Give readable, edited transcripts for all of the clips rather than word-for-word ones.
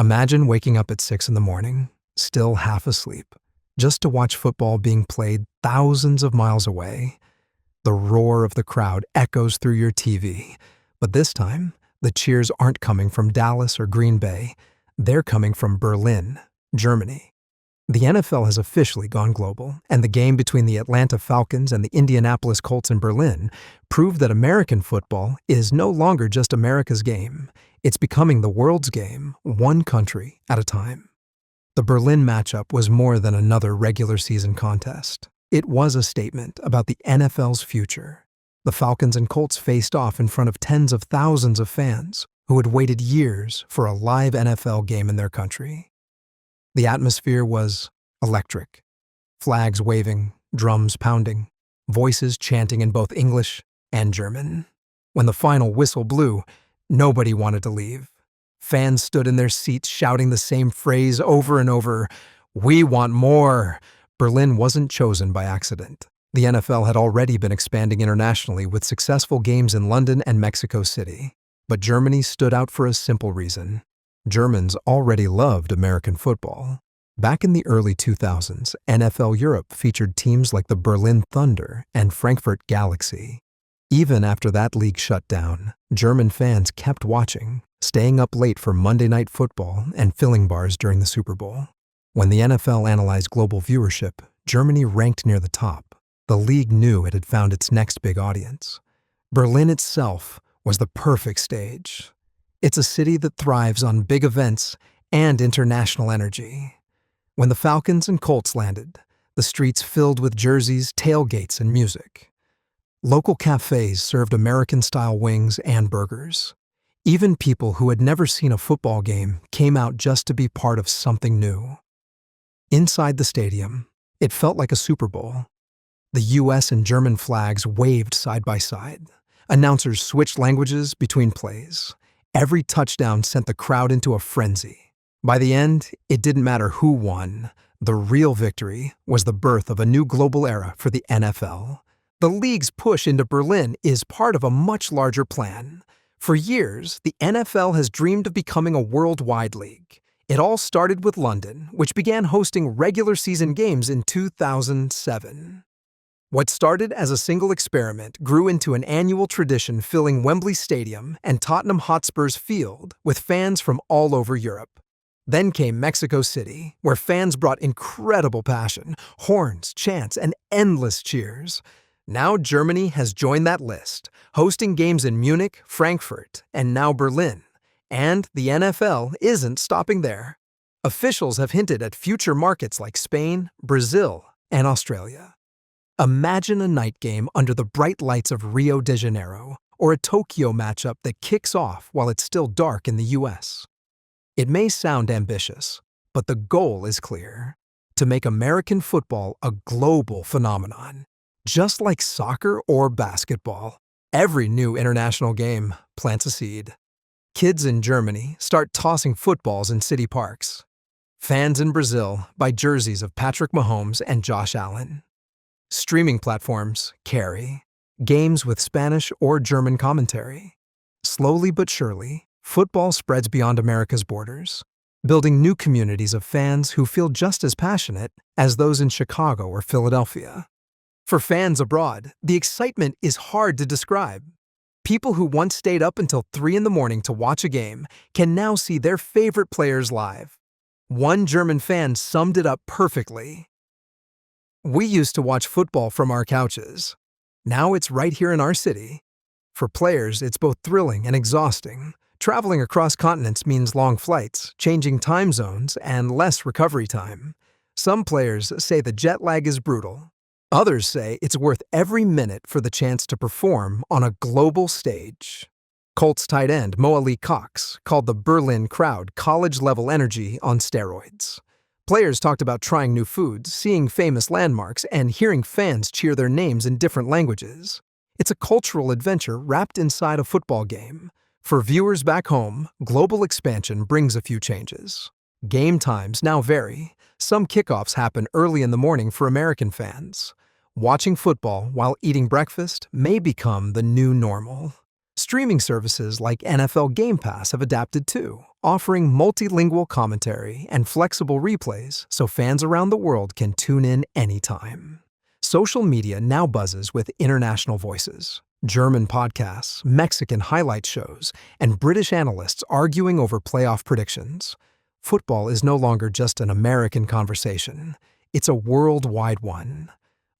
Imagine waking up at 6 in the morning, still half asleep, just to watch football being played thousands of miles away. The roar of the crowd echoes through your TV, but this time, the cheers aren't coming from Dallas or Green Bay. They're coming from Berlin, Germany. The NFL has officially gone global, and the game between the Atlanta Falcons and the Indianapolis Colts in Berlin proved that American football is no longer just America's game. It's becoming the world's game, one country at a time. The Berlin matchup was more than another regular season contest. It was a statement about the NFL's future. The Falcons and Colts faced off in front of tens of thousands of fans who had waited years for a live NFL game in their country. The atmosphere was electric. Flags waving, drums pounding, voices chanting in both English and German. When the final whistle blew, nobody wanted to leave. Fans stood in their seats shouting the same phrase over and over, "We want more!" Berlin wasn't chosen by accident. The NFL had already been expanding internationally with successful games in London and Mexico City. But Germany stood out for a simple reason. Germans already loved American football. Back in the early 2000s, NFL Europe featured teams like the Berlin Thunder and Frankfurt Galaxy. Even after that league shut down, German fans kept watching, staying up late for Monday Night Football and filling bars during the Super Bowl. When the NFL analyzed global viewership, Germany ranked near the top. The league knew it had found its next big audience. Berlin itself was the perfect stage. It's a city that thrives on big events and international energy. When the Falcons and Colts landed, the streets filled with jerseys, tailgates, and music. Local cafes served American-style wings and burgers. Even people who had never seen a football game came out just to be part of something new. Inside the stadium, it felt like a Super Bowl. The US and German flags waved side by side. Announcers switched languages between plays. Every touchdown sent the crowd into a frenzy. By the end, it didn't matter who won. The real victory was the birth of a new global era for the NFL. The league's push into Berlin is part of a much larger plan. For years, the NFL has dreamed of becoming a worldwide league. It all started with London, which began hosting regular season games in 2007. What started as a single experiment grew into an annual tradition filling Wembley Stadium and Tottenham Hotspur's field with fans from all over Europe. Then came Mexico City, where fans brought incredible passion, horns, chants, and endless cheers. Now Germany has joined that list, hosting games in Munich, Frankfurt, and now Berlin. And the NFL isn't stopping there. Officials have hinted at future markets like Spain, Brazil, and Australia. Imagine a night game under the bright lights of Rio de Janeiro, or a Tokyo matchup that kicks off while it's still dark in the US. It may sound ambitious, but the goal is clear: to make American football a global phenomenon. Just like soccer or basketball, every new international game plants a seed. Kids in Germany start tossing footballs in city parks. Fans in Brazil buy jerseys of Patrick Mahomes and Josh Allen. Streaming platforms carry games with Spanish or German commentary. Slowly but surely, football spreads beyond America's borders, building new communities of fans who feel just as passionate as those in Chicago or Philadelphia. For fans abroad, the excitement is hard to describe. People who once stayed up until 3 in the morning to watch a game can now see their favorite players live. One German fan summed it up perfectly. "We used to watch football from our couches. Now it's right here in our city." For players, it's both thrilling and exhausting. Traveling across continents means long flights, changing time zones, and less recovery time. Some players say the jet lag is brutal. Others say it's worth every minute for the chance to perform on a global stage. Colts tight end Mo Ali Cox called the Berlin crowd college-level energy on steroids. Players talked about trying new foods, seeing famous landmarks, and hearing fans cheer their names in different languages. It's a cultural adventure wrapped inside a football game. For viewers back home, global expansion brings a few changes. Game times now vary. Some kickoffs happen early in the morning for American fans. Watching football while eating breakfast may become the new normal. Streaming services like NFL Game Pass have adapted too. offering multilingual commentary and flexible replays so fans around the world can tune in anytime. Social media now buzzes with international voices, German podcasts, Mexican highlight shows, and British analysts arguing over playoff predictions. Football is no longer just an American conversation. It's a worldwide one.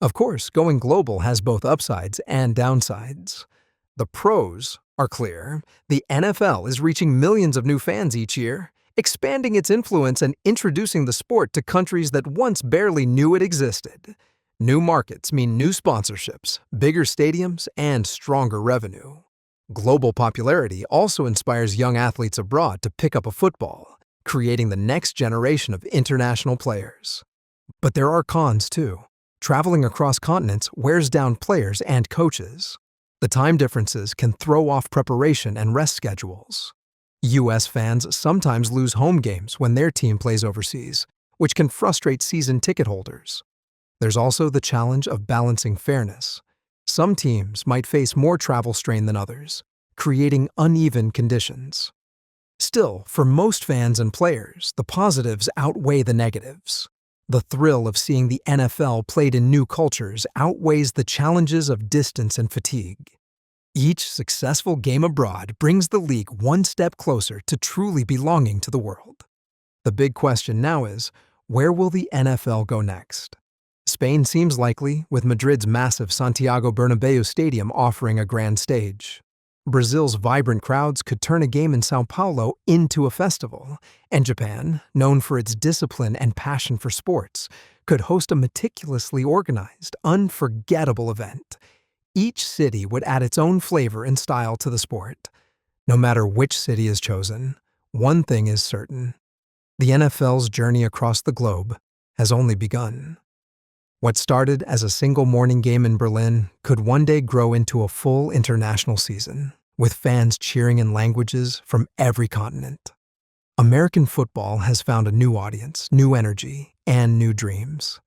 Of course, going global has both upsides and downsides. The pros are clear. The NFL is reaching millions of new fans each year, expanding its influence and introducing the sport to countries that once barely knew it existed. New markets mean new sponsorships, bigger stadiums, and stronger revenue. Global popularity also inspires young athletes abroad to pick up a football, creating the next generation of international players. But there are cons too. Traveling across continents wears down players and coaches. The time differences can throw off preparation and rest schedules. U.S. fans sometimes lose home games when their team plays overseas, which can frustrate season ticket holders. There's also the challenge of balancing fairness. Some teams might face more travel strain than others, creating uneven conditions. Still, for most fans and players, the positives outweigh the negatives. The thrill of seeing the NFL played in new cultures outweighs the challenges of distance and fatigue. Each successful game abroad brings the league one step closer to truly belonging to the world. The big question now is, where will the NFL go next? Spain seems likely, with Madrid's massive Santiago Bernabéu stadium offering a grand stage. Brazil's vibrant crowds could turn a game in São Paulo into a festival, and Japan, known for its discipline and passion for sports, could host a meticulously organized, unforgettable event. Each city would add its own flavor and style to the sport. No matter which city is chosen, one thing is certain: the NFL's journey across the globe has only begun. What started as a single morning game in Berlin could one day grow into a full international season, with fans cheering in languages from every continent. American football has found a new audience, new energy, and new dreams.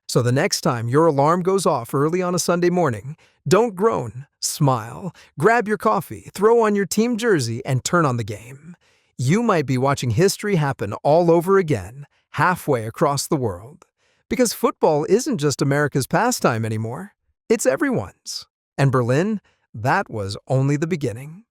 So the next time your alarm goes off early on a Sunday morning, don't groan, smile, grab your coffee, throw on your team jersey, and turn on the game. You might be watching history happen all over again, halfway across the world. Because football isn't just America's pastime anymore. It's everyone's. And Berlin, that was only the beginning.